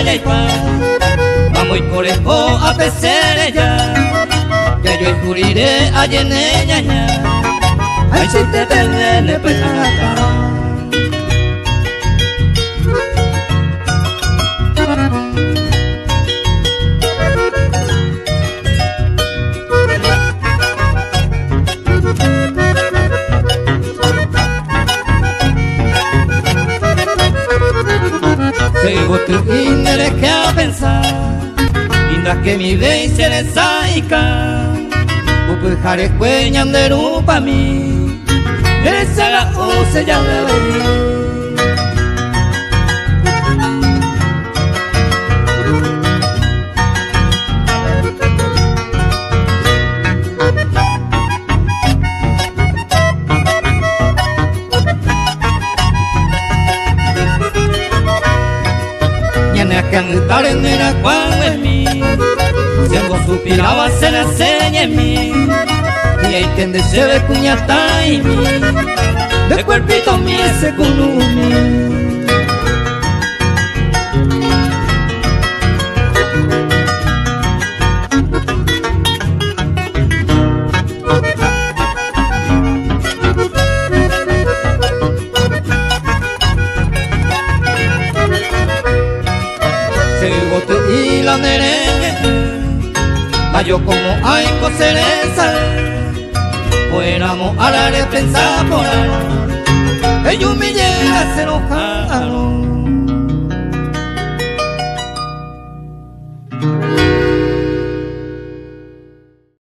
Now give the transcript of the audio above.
ya y pa, vamos y por esto a pecer ya, que yo escuriré a lleneña ya, ay si te tenés pues acá. Sigo tu indere que a pensar, mientras que mi vez se le saica, upu jare cueñan de rupa mi, eres la use ya me venir. Cantar en el cuando en mí, si algo suspiraba se la seña en mí, y ahí tende se ve cuñata y mí, de cuerpito mi ese culumi. Y la merengue, yo como hay cosereza, fuéramos a la defensa por ellos me llegan a se enojaron.